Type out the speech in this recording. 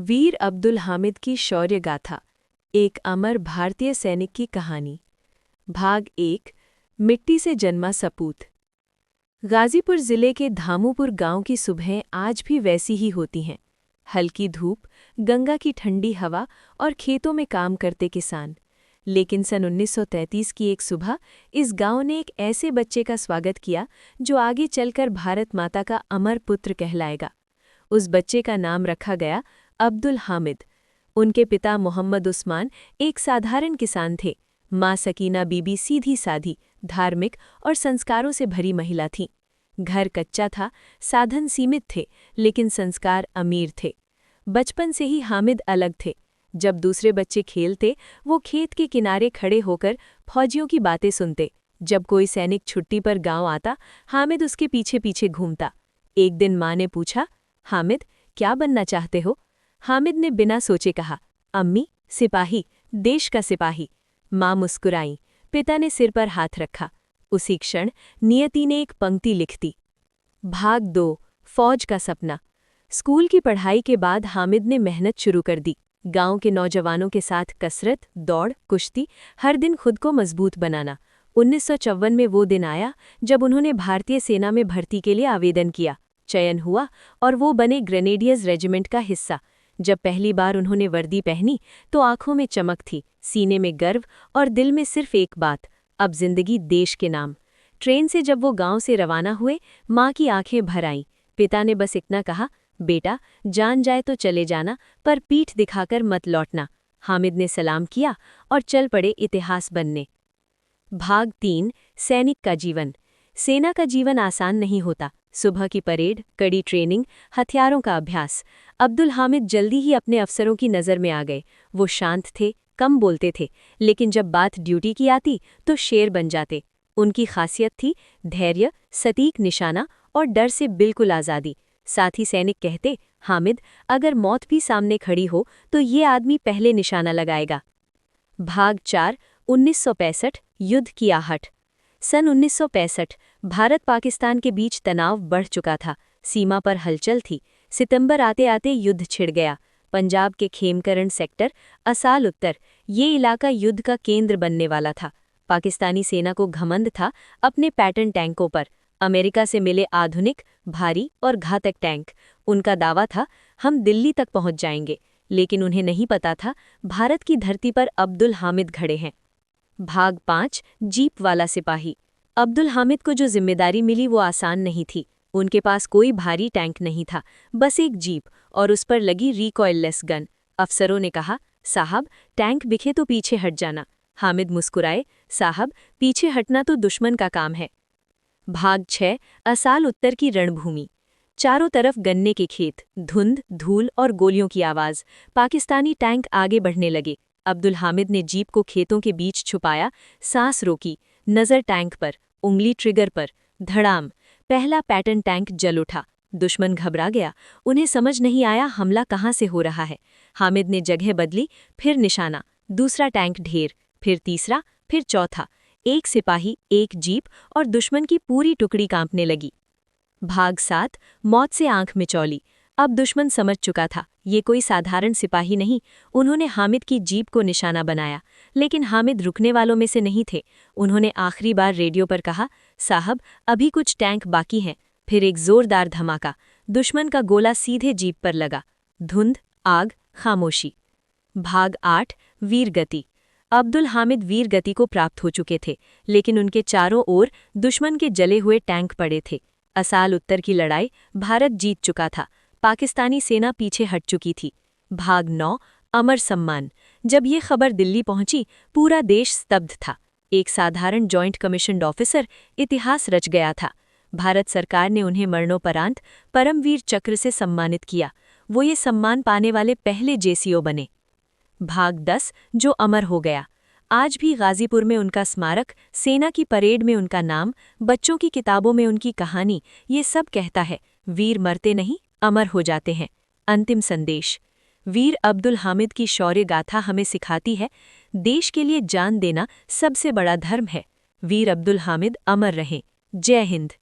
वीर अब्दुल हामिद की शौर्य गाथा, एक अमर भारतीय सैनिक की कहानी। भाग 1। मिट्टी से जन्मा सपूत। गाजीपुर जिले के धामूपुर गांव की सुबहें आज भी वैसी ही होती हैं। हल्की धूप, गंगा की ठंडी हवा और खेतों में काम करते किसान। लेकिन सन 1933 की एक सुबह इस गांव ने एक ऐसे बच्चे का स्वागत किया जो आगे चलकर भारत माता का अमर पुत्र कहलाएगा। उस बच्चे का नाम रखा गया अब्दुल हामिद। उनके पिता मोहम्मद उस्मान एक साधारण किसान थे। माँ सकीना बीबी सीधी साधी, धार्मिक और संस्कारों से भरी महिला थीं। घर कच्चा था, साधन सीमित थे, लेकिन संस्कार अमीर थे। बचपन से ही हामिद अलग थे। जब दूसरे बच्चे खेलते, वो खेत के किनारे खड़े होकर फौजियों की बातें सुनते। जब कोई सैनिक छुट्टी पर गांव आता, हामिद उसके पीछे पीछे घूमता। एक दिन माँ ने पूछा, हामिद, क्या बनना चाहते हो? हामिद ने बिना सोचे कहा, अम्मी, सिपाही, देश का सिपाही। माँ मुस्कुराई। पिता ने सिर पर हाथ रखा। उसी क्षण नियति ने एक पंक्ति लिख दी। भाग 2। फौज का सपना। स्कूल की पढ़ाई के बाद हामिद ने मेहनत शुरू कर दी। गांव के नौजवानों के साथ कसरत, दौड़, कुश्ती, हर दिन खुद को मजबूत बनाना। 1954 में वो दिन आया जब उन्होंने भारतीय सेना में भर्ती के लिए आवेदन किया। चयन हुआ और वो बने ग्रेनेडियर्स रेजिमेंट का हिस्सा। जब पहली बार उन्होंने वर्दी पहनी तो आंखों में चमक थी, सीने में गर्व और दिल में सिर्फ एक बात, अब जिंदगी देश के नाम। ट्रेन से जब वो गांव से रवाना हुए, माँ की आंखें भर आईं। पिता ने बस इतना कहा, बेटा, जान जाए तो चले जाना, पर पीठ दिखाकर मत लौटना। हामिद ने सलाम किया और चल पड़े इतिहास बनने। भाग 3। सैनिक का जीवन। सेना का जीवन आसान नहीं होता। सुबह की परेड, कड़ी ट्रेनिंग, हथियारों का अभ्यास। अब्दुल हामिद जल्दी ही अपने अफसरों की नज़र में आ गए। वो शांत थे, कम बोलते थे, लेकिन जब बात ड्यूटी की आती तो शेर बन जाते। उनकी खासियत थी धैर्य, सटीक निशाना और डर से बिल्कुल आज़ादी। साथ ही सैनिक कहते, हामिद, अगर मौत भी सामने खड़ी हो तो ये आदमी पहले निशाना लगाएगा। भाग 4। 1965। युद्ध की आहट। सन 1965 भारत पाकिस्तान के बीच तनाव बढ़ चुका था। सीमा पर हलचल थी। सितंबर आते आते युद्ध छिड़ गया। पंजाब के खेमकरण सेक्टर, असाल उत्तर, ये इलाका युद्ध का केंद्र बनने वाला था। पाकिस्तानी सेना को घमंड था अपने पैटर्न टैंकों पर। अमेरिका से मिले आधुनिक, भारी और घातक टैंक। उनका दावा था, हम दिल्ली तक पहुंच जाएंगे, लेकिन उन्हें नहीं पता था भारत की धरती पर अब्दुल हामिद खड़े हैं। भाग 5। जीप वाला सिपाही। अब्दुल हामिद को जो जिम्मेदारी मिली वो आसान नहीं थी। उनके पास कोई भारी टैंक नहीं था, बस एक जीप और उस पर लगी रिकॉइललेस गन। अफसरों ने कहा, साहब, टैंक बिखे तो पीछे हट जाना। हामिद मुस्कुराए, साहब, पीछे हटना तो दुश्मन का काम है। भाग 6। असाल उत्तर की रणभूमि। चारों तरफ गन्ने के खेत, धुंध, धूल और गोलियों की आवाज़। पाकिस्तानी टैंक आगे बढ़ने लगे। अब्दुल हामिद ने जीप को खेतों के बीच छुपाया, सांस रोकी, नज़र टैंक पर, उंगली ट्रिगर पर। धड़ाम, पहला पैटर्न टैंक जल उठा। दुश्मन घबरा गया। उन्हें समझ नहीं आया हमला कहाँ से हो रहा है। हामिद ने जगह बदली, फिर निशाना, दूसरा टैंक ढेर, फिर तीसरा, फिर चौथा। एक सिपाही, एक जीप और दुश्मन की पूरी टुकड़ी कांपने लगी। भाग 7। मौत से आंख मिचौली। अब दुश्मन समझ चुका था, ये कोई साधारण सिपाही नहीं। उन्होंने हामिद की जीप को निशाना बनाया, लेकिन हामिद रुकने वालों में से नहीं थे। उन्होंने आखिरी बार रेडियो पर कहा, साहब, अभी कुछ टैंक बाकी हैं। फिर एक जोरदार धमाका। दुश्मन का गोला सीधे जीप पर लगा। धुंध, आग, खामोशी। भाग 8। वीरगति। अब्दुल हामिद वीरगति को प्राप्त हो चुके थे, लेकिन उनके चारों ओर दुश्मन के जले हुए टैंक पड़े थे। असाल उत्तर की लड़ाई भारत जीत चुका था। पाकिस्तानी सेना पीछे हट चुकी थी। भाग 9। अमर सम्मान। जब ये खबर दिल्ली पहुंची, पूरा देश स्तब्ध था। एक साधारण जॉइंट कमीशन्ड ऑफिसर इतिहास रच गया था। भारत सरकार ने उन्हें मरणोपरांत परमवीर चक्र से सम्मानित किया। वो ये सम्मान पाने वाले पहले जेसीओ बने। भाग 10। जो अमर हो गया। आज भी गाजीपुर में उनका स्मारक, सेना की परेड में उनका नाम, बच्चों की किताबों में उनकी कहानी, ये सब कहता है, वीर मरते नहीं, अमर हो जाते हैं। अंतिम संदेश। वीर अब्दुल हामिद की शौर्य गाथा हमें सिखाती है, देश के लिए जान देना सबसे बड़ा धर्म है। वीर अब्दुल हामिद अमर रहें। जय हिंद।